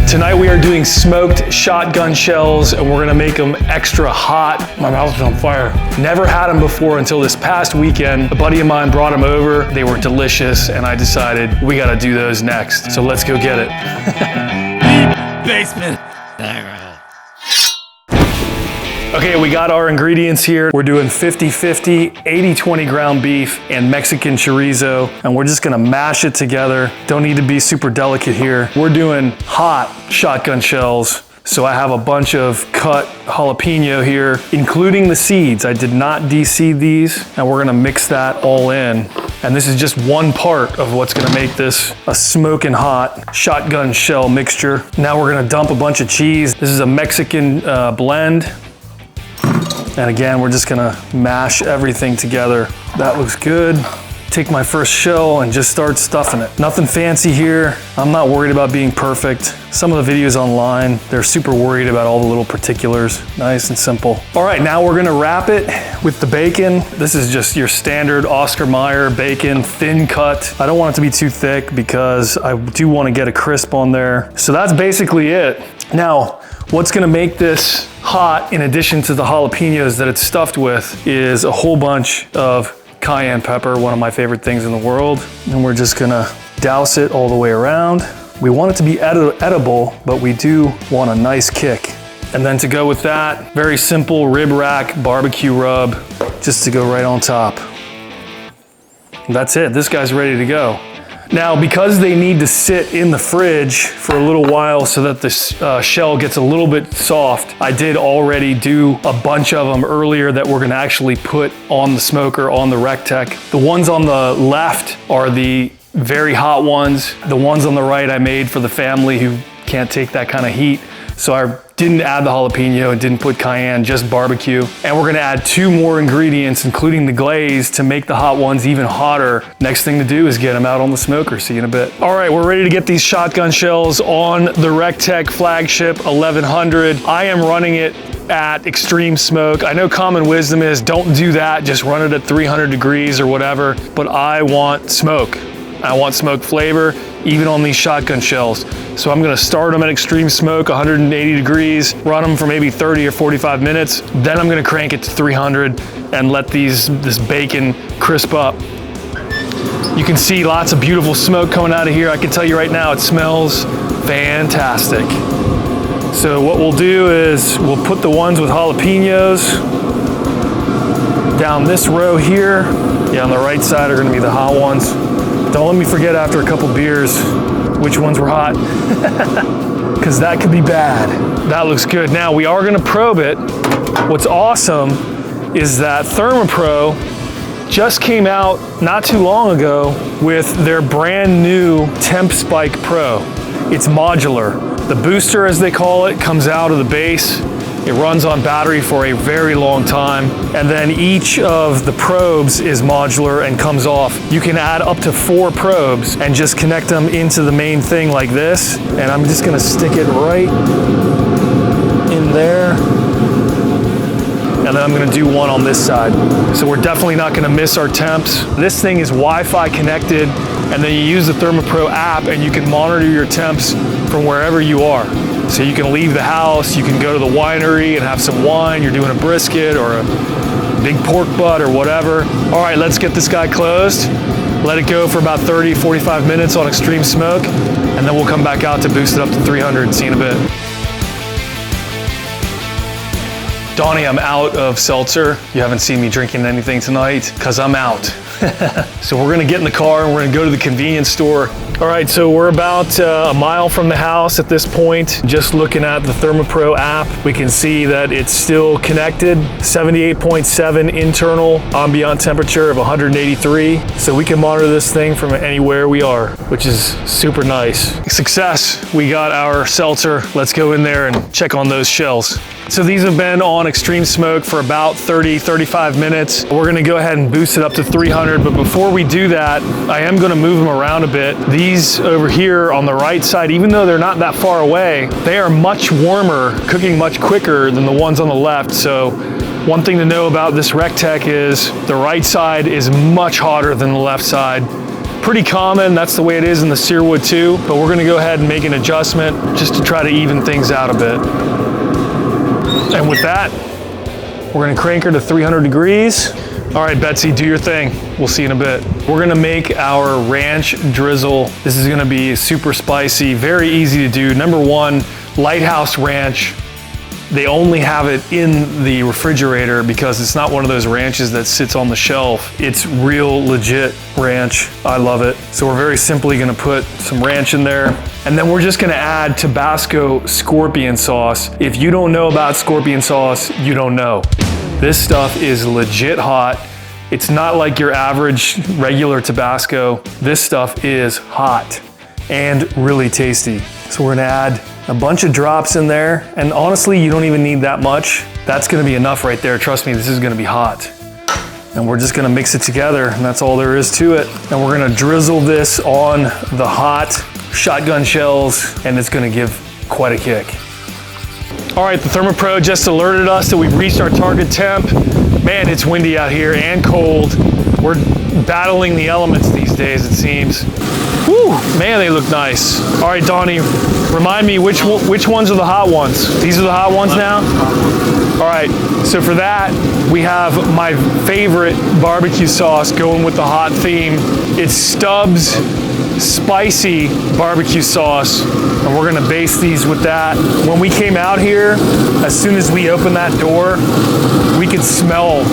Tonight we are doing smoked shotgun shells, and we're gonna make them extra hot. My mouth is on fire. Never had them before until this past weekend. A buddy of mine brought them over. They were delicious, and I decided we gotta do those next. So let's go get it. Basement. Okay, we got our ingredients here. We're doing 50-50, 80-20 ground beef and Mexican chorizo, and we're just gonna mash it together. Don't need to be super delicate here. We're doing hot shotgun shells. So I have a bunch of cut jalapeno here, including the seeds. I did not de-seed these, and we're gonna mix that all in. And this is just one part of what's gonna make this a smoking hot shotgun shell mixture. Now we're gonna dump a bunch of cheese. This is a Mexican blend. And again, we're just gonna mash everything together. That looks good. Take my first shell and just start stuffing it. Nothing fancy here. I'm not worried about being perfect. Some of the videos online, they're super worried about all the little particulars. Nice and simple. All right, now we're gonna wrap it with the bacon. This is just your standard Oscar Mayer bacon, thin cut. I don't want it to be too thick because I do wanna get a crisp on there. So that's basically it. Now, what's gonna make this hot, in addition to the jalapenos that it's stuffed with, is a whole bunch of cayenne pepper, one of my favorite things in the world. And we're just gonna douse it all the way around. We want it to be edible, but we do want a nice kick. And then to go with that, very simple rib rack barbecue rub, just to go right on top. That's it, this guy's ready to go. Now, because they need to sit in the fridge for a little while so that the shell gets a little bit soft, I did already do a bunch of them earlier that we're gonna actually put on the smoker, on the Recteq. The ones on the left are the very hot ones. The ones on the right I made for the family who can't take that kind of heat. So I didn't add the jalapeno and didn't put cayenne, just barbecue. And we're gonna add 2 more ingredients, including the glaze, to make the hot ones even hotter. Next thing to do is get them out on the smoker. See you in a bit. All right, we're ready to get these shotgun shells on the Recteq Flagship 1100. I am running it at extreme smoke. I know common wisdom is don't do that, just run it at 300 degrees or whatever, but I want smoke. I want smoke flavor, even on these shotgun shells. So I'm gonna start them at extreme smoke, 180 degrees, run them for maybe 30 or 45 minutes. Then I'm gonna crank it to 300 and let this bacon crisp up. You can see lots of beautiful smoke coming out of here. I can tell you right now, it smells fantastic. So what we'll do is we'll put the ones with jalapenos down this row here. Yeah, on the right side are gonna be the hot ones. Don't let me forget after a couple beers which ones were hot, because that could be bad. That looks good. Now we are gonna probe it. What's awesome is that ThermoPro just came out not too long ago with their brand new TempSpike Pro. It's modular. The booster, as they call it, comes out of the base. It runs on battery for a very long time. And then each of the probes is modular and comes off. You can add up to 4 probes and just connect them into the main thing like this. And I'm just gonna stick it right in there. And then I'm gonna do one on this side. So we're definitely not gonna miss our temps. This thing is Wi-Fi connected, and then you use the ThermoPro app and you can monitor your temps from wherever you are. So you can leave the house, you can go to the winery and have some wine, you're doing a brisket or a big pork butt or whatever. All right, let's get this guy closed. Let it go for about 30, 45 minutes on extreme smoke, and then we'll come back out to boost it up to 300. See you in a bit. Donnie, I'm out of seltzer. You haven't seen me drinking anything tonight because I'm out. So we're gonna get in the car and we're gonna go to the convenience store. All right, so we're about a mile from the house at this point. Just looking at the ThermoPro app, we can see that it's still connected. 78.7 internal ambient temperature of 183. So we can monitor this thing from anywhere we are, which is super nice. Success, we got our seltzer. Let's go in there and check on those shells. So these have been on extreme smoke for about 30, 35 minutes. We're gonna go ahead and boost it up to 300, but before we do that, I am gonna move them around a bit. These over here on the right side, even though they're not that far away, they are much warmer, cooking much quicker than the ones on the left. So one thing to know about this Recteq is the right side is much hotter than the left side. pretty common. That's the way it is in the searwood too, but we're gonna go ahead and make an adjustment just to try to even things out a bit. And with that, we're gonna crank her to 300 degrees. All right, Betsy, do your thing. We'll see you in a bit. We're gonna make our ranch drizzle. This is gonna be super spicy, very easy to do. Number one, Lighthouse Ranch. They only have it in the refrigerator because it's not one of those ranches that sits on the shelf. It's real legit ranch. I love it. So we're very simply gonna put some ranch in there. And then we're just gonna add Tabasco Scorpion sauce. If you don't know about Scorpion sauce, you don't know. This stuff is legit hot. It's not like your average regular Tabasco. This stuff is hot and really tasty. So we're gonna add a bunch of drops in there. And honestly, you don't even need that much. That's gonna be enough right there. Trust me, this is gonna be hot. And we're just gonna mix it together, and that's all there is to it. And we're gonna drizzle this on the hot shotgun shells, and it's gonna give quite a kick. All right, the ThermoPro just alerted us that we've reached our target temp. Man, it's windy out here and cold. We're battling the elements these days, it seems. Whew, man, they look nice. All right, Donnie, remind me which ones are the hot ones? These are the hot ones now? All right, so for that, we have my favorite barbecue sauce going with the hot theme. It's Stubbs spicy barbecue sauce, and we're gonna base these with that. When we came out here, as soon as we opened that door, we could smell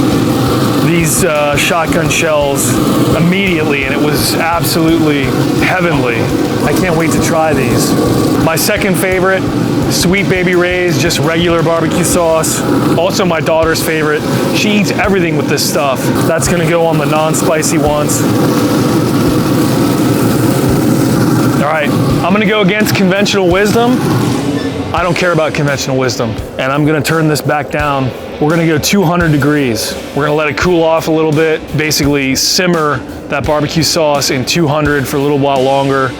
these shotgun shells immediately, and it was absolutely heavenly. I can't wait to try these. My second favorite, Sweet Baby Ray's, just regular barbecue sauce. Also my daughter's favorite. She eats everything with this stuff. That's gonna go on the non-spicy ones. All right, I'm gonna go against conventional wisdom. I don't care about conventional wisdom, and I'm gonna turn this back down. We're gonna go 200 degrees. We're gonna let it cool off a little bit, basically simmer that barbecue sauce in 200 for a little while longer,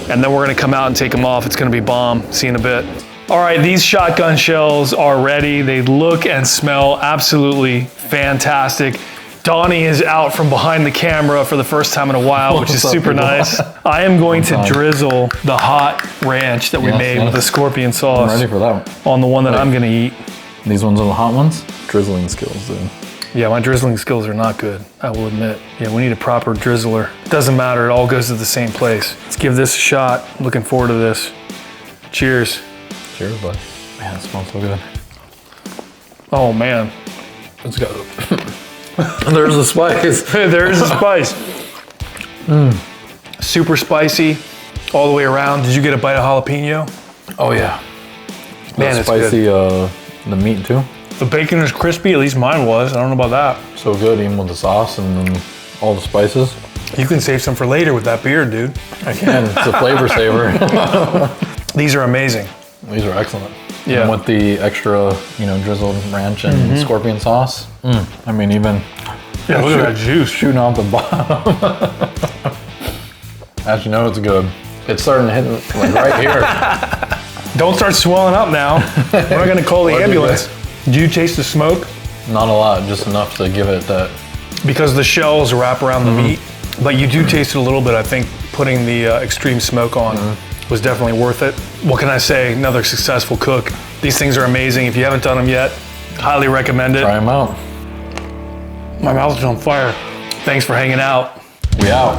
and then we're gonna come out and take them off. It's gonna be bomb. See you in a bit. All right, these shotgun shells are ready. They look and smell absolutely fantastic. Donnie is out from behind the camera for the first time in a while, which is super nice. I am going to drizzle the hot ranch that we made with the Scorpion sauce. I'm ready for that one. On the one that I'm gonna eat. These ones are the hot ones? Drizzling skills, dude. Yeah, my drizzling skills are not good, I will admit. Yeah, we need a proper drizzler. Doesn't matter, it all goes to the same place. Let's give this a shot. I'm looking forward to this. Cheers. Cheers, bud. Man, it smells so good. Oh man. Let's go. There's the spice. There's the spice. Super spicy all the way around. Did you get a bite of jalapeno? Oh yeah. Man, it's spicy, good. The meat too. The bacon is crispy, at least mine was. I don't know about that. So good, even with the sauce and then all the spices. You can save some for later with that beard, dude. I can, it's a flavor saver. These are amazing. These are excellent. Yeah. And with the extra, drizzled ranch and Scorpion sauce. I mean, even yeah, look at that juice shooting off the bottom. As you know, it's good. It's starting to hit like right here. Don't start swelling up now. We're not gonna call the ambulance. Do you taste the smoke? Not a lot, just enough to give it that. Because the shells wrap around the meat, but you do taste it a little bit. I think putting the extreme smoke on was definitely worth it. What can I say? Another successful cook. These things are amazing. If you haven't done them yet, highly recommend it. Try them out. My mouth is on fire. Thanks for hanging out. We out.